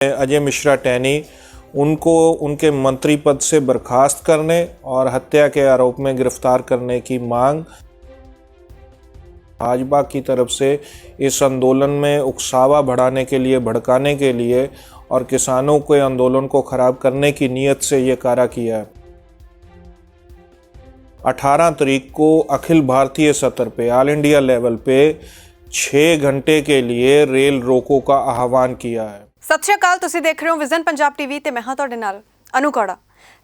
अजय मिश्रा टैनी उनको उनके मंत्री पद से बर्खास्त करने और हत्या के आरोप में गिरफ्तार करने की मांग भाजपा की तरफ से इस आंदोलन में उकसावा बढ़ाने के लिए, भड़काने के लिए और किसानों के आंदोलन को खराब करने की नीयत से ये कार्य किया है। 18 तारीख को अखिल भारतीय सतर पे, ऑल इंडिया लेवल पे 6 घंटे के लिए रेल रोको का आह्वान किया है। सत श्री अकाल, तुसीं देख रहे हो विजन पंजाब टीवी ते मैं हां तुहाडे नाल अनु कौड़ा।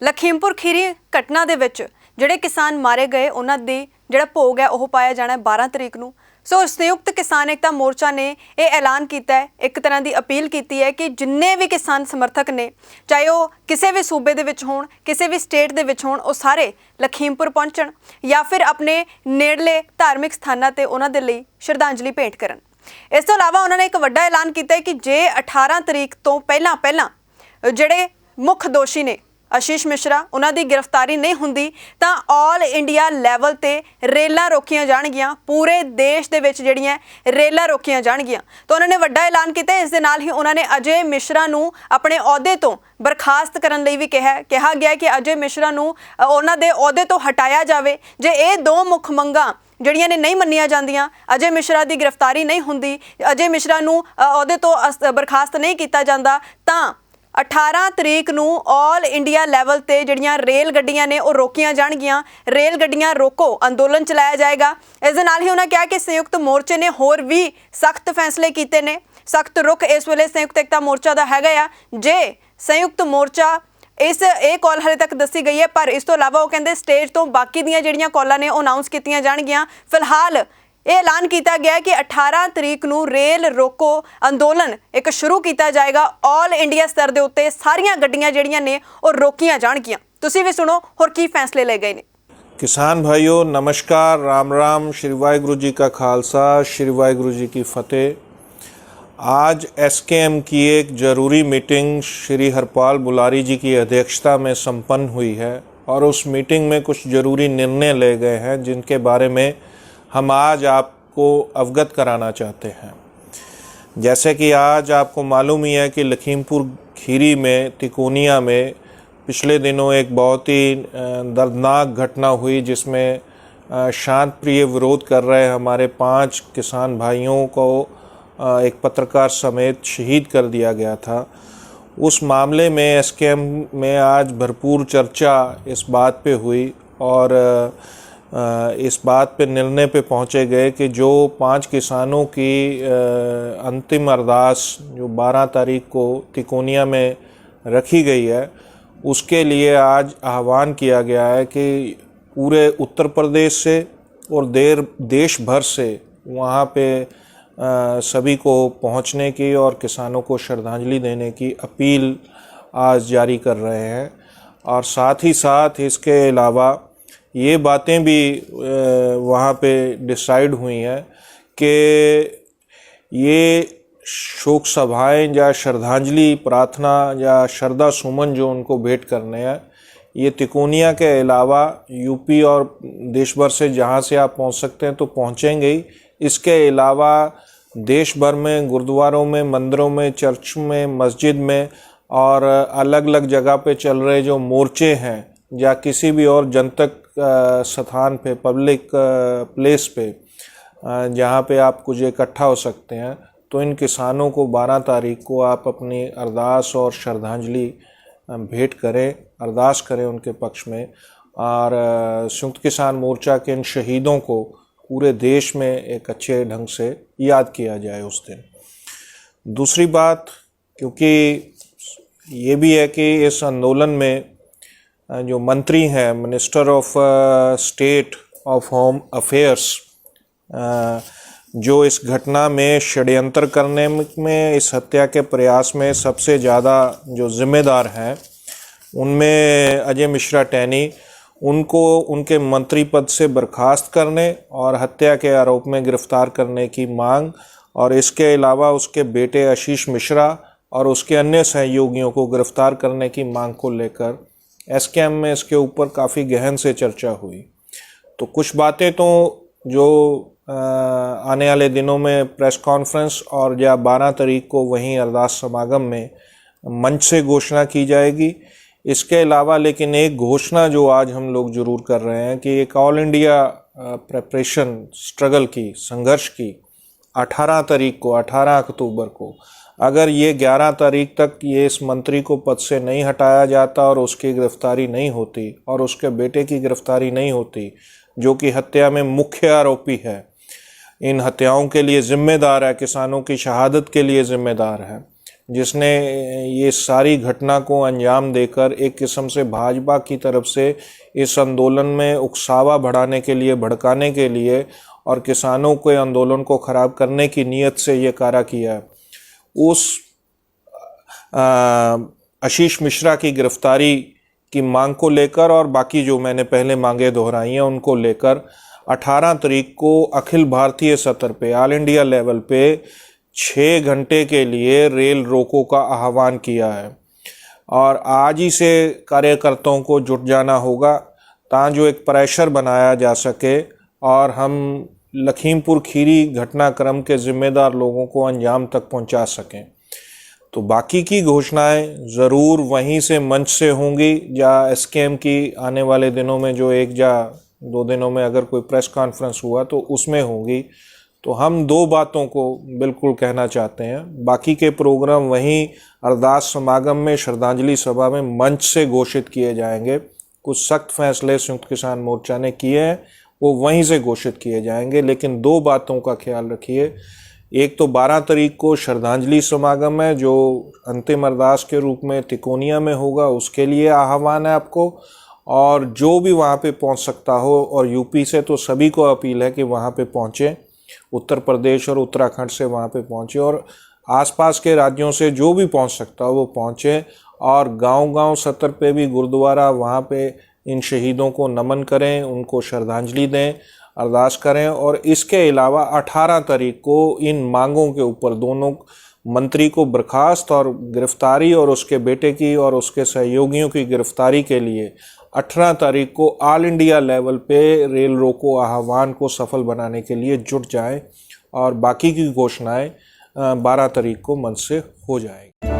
लखीमपुर खीरी घटना दे विच ਜਿਹੜੇ किसान मारे गए उन्हां दी ਜਿਹੜਾ ਭੋਗ है ਉਹ पाया जाना 12 तरीक ਨੂੰ। सो संयुक्त किसान एकता मोर्चा ने यह ऐलान किया है, एक तरह की अपील की है कि जिन्ने भी किसान समर्थक ने, चाहे वो किसी भी सूबे दे विच होण, किसी भी स्टेट दे विच होण, वो सारे लखीमपुर पहुंचण या फिर अपने नेड़ले धार्मिक स्थानां ते उन्हां दे लई श्रद्धांजलि भेंट करन। इस तो इलावा उन्होंने एक वड्डा ऐलान किया है कि जे 18 तरीक तो पहला जिहड़े मुख दोषी ने आशीष मिश्रा उन्हां दी गिरफ्तारी नहीं हुंदी तां ऑल इंडिया लैवल ते रेलां रोकियां जाणगियां, पूरे देश दे विच जिहड़ियां रेलां रोकियां जाणगियां। तो उन्होंने वड्डा ऐलान किया। इस दे नाल ही उन्होंने अजय मिश्रा नूं अपने अहुदे तो बर्खास्त करन लई भी कहा गया कि अजय मिश्रा नूं उन्हां दे अहुदे तो हटाया जावे। जे ये दो मुख मंगां ਜਿਹੜੀਆਂ ਨੇ नहीं मन्नियां ਜਾਂਦੀਆਂ, अजय मिश्रा की गिरफ्तारी नहीं हुंदी, अजय मिश्रा नूं अहुदे तो बर्खास्त नहीं किया जाता, तां 18 तरीक नूं ऑल इंडिया लैवल ते जिहड़ियां रेल गड्डियां ने वो रोकियां जाणगियां। रेल गड्डियां रोको अंदोलन चलाया जाएगा। इस दे नाल ही उन्होंने कहा कि संयुक्त मोर्चे ने होर भी सख्त फैसले कीते ने। सख्त रुख इस वेले संयुक्त एकता मोर्चा दा हैगा आ। जे संयुक्त मोर्चा इस एक कॉल हाले तक दसी गई है, पर इस तो इलावा वो कहते स्टेज तो बाकी दियां जिहड़ियां कॉलां ने अनाउंस कीतियां जाणगियां। फिलहाल ये ऐलान किया गया कि 18 तरीक नूं रेल रोको अंदोलन एक शुरू किया जाएगा। ऑल इंडिया स्तर के उत्ते सारियां गड्डियां जिहड़ियां ने वो रोकियां जाणगियां। तुसीं भी सुनो होर की फैसले ले गए ने। किसान भाइयों नमस्कार, राम राम, श्री वाहिगुरु जी का खालसा, श्री वाहिगुरु जी की फतेह। आज एसकेएम की एक ज़रूरी मीटिंग श्री हरपाल बुलारी जी की अध्यक्षता में संपन्न हुई है और उस मीटिंग में कुछ ज़रूरी निर्णय ले गए हैं जिनके बारे में हम आज आपको अवगत कराना चाहते हैं। जैसे कि आज आपको मालूम ही है कि लखीमपुर खीरी में, तिकोनिया में पिछले दिनों एक बहुत ही दर्दनाक घटना हुई जिसमें शांत प्रिय विरोध कर रहे हमारे 5 किसान भाइयों को एक पत्रकार समेत शहीद कर दिया गया था। उस मामले में एसकेएम में आज भरपूर चर्चा इस बात पे हुई और इस बात पे निर्णय पे पहुंचे गए कि जो 5 किसानों की अंतिम अरदास जो 12 तारीख को तिकोनिया में रखी गई है, उसके लिए आज आह्वान किया गया है कि पूरे उत्तर प्रदेश से और देश भर से वहाँ पे सभी को पहुंचने की और किसानों को श्रद्धांजलि देने की अपील आज जारी कर रहे हैं। और साथ ही साथ इसके अलावा ये बातें भी वहाँ पे डिसाइड हुई हैं कि ये शोक सभाएं या श्रद्धांजलि प्रार्थना या श्रद्धा सुमन जो उनको भेंट करने हैं, ये तिकोनिया के अलावा यूपी और देश भर से जहाँ से आप पहुँच सकते हैं तो पहुँचेंगे ही। इसके अलावा देश भर में गुरुद्वारों में, मंदिरों में, चर्च में, मस्जिद में और अलग अलग जगह पे चल रहे जो मोर्चे हैं या किसी भी और जनतक स्थान पे, पब्लिक प्लेस पे जहाँ पे आप कुछ इकट्ठा हो सकते हैं, तो इन किसानों को 12 तारीख को आप अपनी अरदास और श्रद्धांजलि भेंट करें, अरदास करें उनके पक्ष में। और संयुक्त किसान मोर्चा के इन शहीदों को पूरे देश में एक अच्छे ढंग से याद किया जाए उस दिन। दूसरी बात, क्योंकि ये भी है कि इस आंदोलन में जो मंत्री हैं, minister of state of home affairs, जो इस घटना में षड्यंत्र करने में, इस हत्या के प्रयास में सबसे ज़्यादा जो जिम्मेदार हैं, उनमें अजय मिश्रा टैनी उनको उनके मंत्री पद से बर्खास्त करने और हत्या के आरोप में गिरफ्तार करने की मांग और इसके अलावा उसके बेटे आशीष मिश्रा और उसके अन्य सहयोगियों को गिरफ्तार करने की मांग को लेकर एसकेएम में इसके ऊपर काफ़ी गहन से चर्चा हुई। तो कुछ बातें तो जो आने वाले दिनों में प्रेस कॉन्फ्रेंस और या 12 तारीख को वहीं अरदास समागम में मंच से घोषणा की जाएगी। इसके अलावा लेकिन एक घोषणा जो आज हम लोग जरूर कर रहे हैं कि एक ऑल इंडिया प्रेपरेशन स्ट्रगल की, संघर्ष की 18 तारीख को, 18 अक्टूबर को, अगर ये 11 तारीख तक ये इस मंत्री को पद से नहीं हटाया जाता और उसकी गिरफ्तारी नहीं होती और उसके बेटे की गिरफ्तारी नहीं होती, जो कि हत्या में मुख्य आरोपी है, इन हत्याओं के लिए जिम्मेदार है, किसानों की शहादत के लिए जिम्मेदार है, जिसने ये सारी घटना को अंजाम देकर एक किस्म से भाजपा की तरफ से इस आंदोलन में उकसावा बढ़ाने के लिए, भड़काने के लिए और किसानों के आंदोलन को खराब करने की नीयत से ये कार्य किया है, उस आशीष मिश्रा की गिरफ्तारी की मांग को लेकर और बाकी जो मैंने पहले मांगे दोहराई हैं उनको लेकर 18 तारीख को अखिल भारतीय सतर पे, ऑल इंडिया लेवल पे 6 घंटे के लिए रेल रोको का आह्वान किया है। और आज ही से कार्यकर्ताओं को जुट जाना होगा ताकि एक प्रेशर बनाया जा सके और हम लखीमपुर खीरी घटनाक्रम के जिम्मेदार लोगों को अंजाम तक पहुंचा सकें। तो बाकी की घोषणाएं ज़रूर वहीं से मंच से होंगी, या एसकेएम की आने वाले दिनों में जो 1 या 2 दिनों में अगर कोई प्रेस कॉन्फ्रेंस हुआ तो उसमें होंगी। तो हम 2 बातों को बिल्कुल कहना चाहते हैं, बाकी के प्रोग्राम वहीं अरदास समागम में, श्रद्धांजलि सभा में मंच से घोषित किए जाएंगे। कुछ सख्त फैसले संयुक्त किसान मोर्चा ने किए हैं, वो वहीं से घोषित किए जाएंगे। लेकिन 2 बातों का ख्याल रखिए, एक तो 12 तारीख को श्रद्धांजलि समागम है जो अंतिम अरदास के रूप में तिकोनिया में होगा, उसके लिए आह्वान है आपको, और जो भी वहाँ पे पहुँच सकता हो, और यूपी से तो सभी को अपील है कि वहाँ पे पहुँचें, उत्तर प्रदेश और उत्तराखंड से वहाँ पे पहुँचे, और आसपास के राज्यों से जो भी पहुँच सकता हो वो पहुँचे, और गांव-गांव सतर पे भी गुरुद्वारा, वहाँ पे इन शहीदों को नमन करें, उनको श्रद्धांजलि दें, अरदास करें। और इसके अलावा 18 तारीख को इन मांगों के ऊपर, दोनों मंत्री को बर्खास्त और गिरफ्तारी और उसके बेटे की और उसके सहयोगियों की गिरफ्तारी के लिए 18 तारीख को ऑल इंडिया लेवल पे रेल रोको आह्वान को सफल बनाने के लिए जुट जाएं, और बाकी की घोषणाएं 12 तारीख को मंच से हो जाएगी।